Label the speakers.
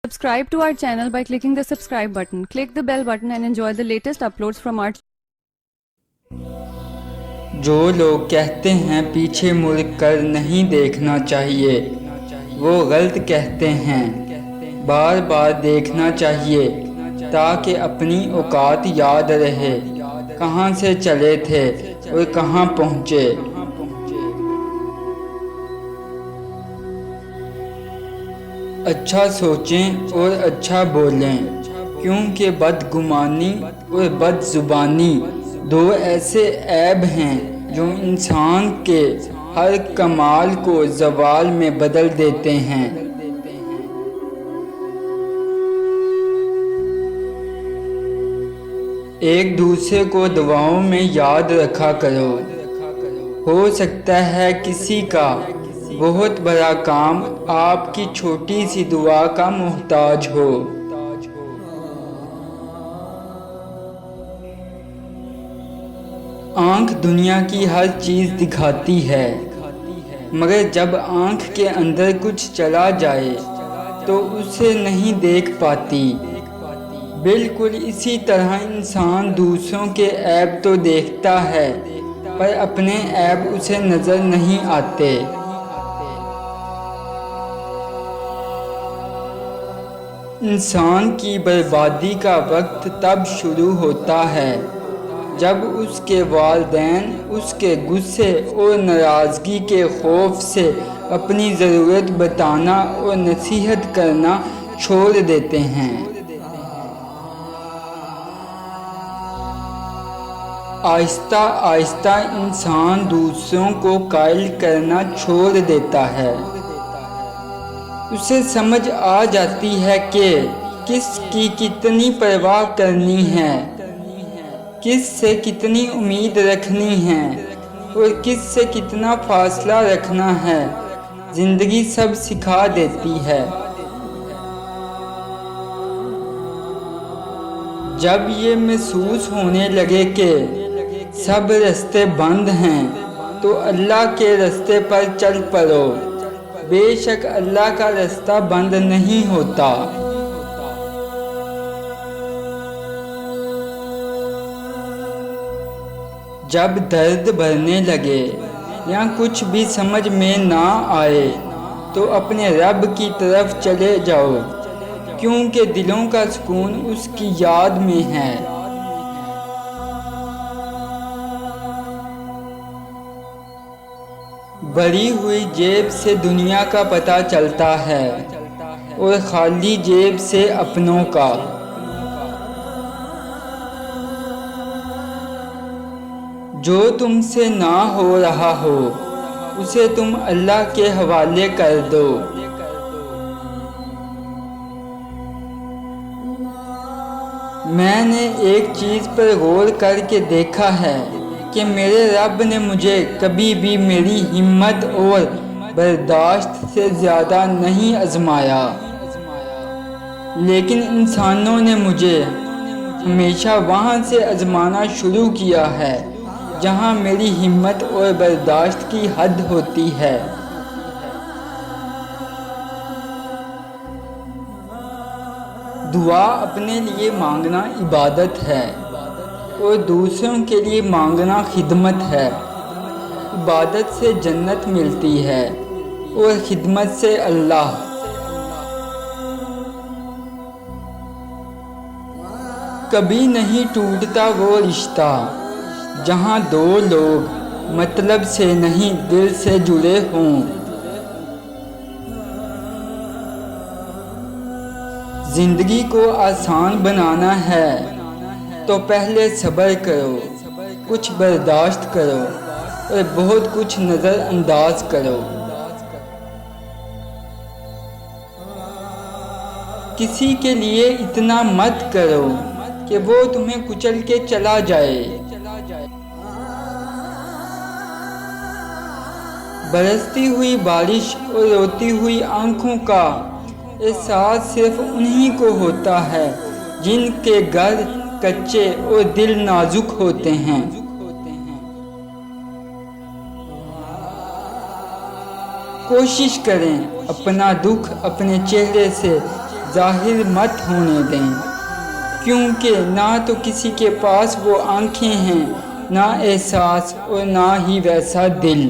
Speaker 1: Subscribe to our channel by clicking the subscribe button. Click the bell button and enjoy the latest uploads from our
Speaker 2: جو لوگ کہتے ہیں پیچھے مڑ کر نہیں دیکھنا چاہیے وہ غلط کہتے ہیں، بار بار دیکھنا چاہیے تاکہ اپنی اوقات یاد رہے، کہاں سے چلے تھے اور کہاں پہنچے۔ اچھا سوچیں اور اچھا بولیں، کیونکہ بدگمانی اور بد زبانی دو ایسے عیب ہیں جو انسان کے ہر کمال کو زوال میں بدل دیتے ہیں۔ ایک دوسرے کو دعاؤں میں یاد رکھا کرو، ہو سکتا ہے کسی کا بہت بڑا کام آپ کی چھوٹی سی دعا کا محتاج ہو۔ آنکھ دنیا کی ہر چیز دکھاتی ہے، مگر جب آنکھ کے اندر کچھ چلا جائے تو اسے نہیں دیکھ پاتی۔ بالکل اسی طرح انسان دوسروں کے عیب تو دیکھتا ہے پر اپنے عیب اسے نظر نہیں آتے۔ انسان کی بربادی کا وقت تب شروع ہوتا ہے جب اس کے والدین اس کے غصے اور ناراضگی کے خوف سے اپنی ضرورت بتانا اور نصیحت کرنا چھوڑ دیتے ہیں۔ آہستہ آہستہ انسان دوسروں کو قائل کرنا چھوڑ دیتا ہے۔ اسے سمجھ آ جاتی ہے کہ کس کی کتنی پرواہ کرنی ہے، کس سے کتنی امید رکھنی ہے اور کس سے کتنا فاصلہ رکھنا ہے۔ زندگی سب سکھا دیتی ہے۔ جب یہ محسوس ہونے لگے کہ سب راستے بند ہیں تو اللہ کے راستے پر چل پڑو، بے شک اللہ کا راستہ بند نہیں ہوتا۔ جب درد بڑھنے لگے یا کچھ بھی سمجھ میں نہ آئے تو اپنے رب کی طرف چلے جاؤ، کیونکہ دلوں کا سکون اس کی یاد میں ہے۔ بھری ہوئی جیب سے دنیا کا پتہ چلتا ہے اور خالی جیب سے اپنوں کا۔ جو تم سے نہ ہو رہا ہو اسے تم اللہ کے حوالے کر دو۔ میں نے ایک چیز پر غور کر کے دیکھا ہے کہ میرے رب نے مجھے کبھی بھی میری ہمت اور برداشت سے زیادہ نہیں آزمایا، لیکن انسانوں نے مجھے ہمیشہ وہاں سے آزمانا شروع کیا ہے جہاں میری ہمت اور برداشت کی حد ہوتی ہے۔ دعا اپنے لیے مانگنا عبادت ہے اور دوسروں کے لیے مانگنا خدمت ہے۔ عبادت سے جنت ملتی ہے اور خدمت سے اللہ۔ کبھی نہیں ٹوٹتا وہ رشتہ جہاں دو لوگ مطلب سے نہیں دل سے جڑے ہوں۔ زندگی کو آسان بنانا ہے تو پہلے صبر کرو، کچھ برداشت کرو اور بہت کچھ نظر انداز کرو۔ کسی کے لیے اتنا مت کرو کہ وہ تمہیں کچل کے چلا جائے۔ برستی ہوئی بارش اور روتی ہوئی آنکھوں کا احساس صرف انہی کو ہوتا ہے جن کے گھر کچے اور دل نازک ہوتے ہیں۔ کوشش کریں اپنا دکھ اپنے چہرے سے ظاہر مت ہونے دیں، کیونکہ نہ تو کسی کے پاس وہ آنکھیں ہیں، نہ احساس اور نہ ہی ویسا دل۔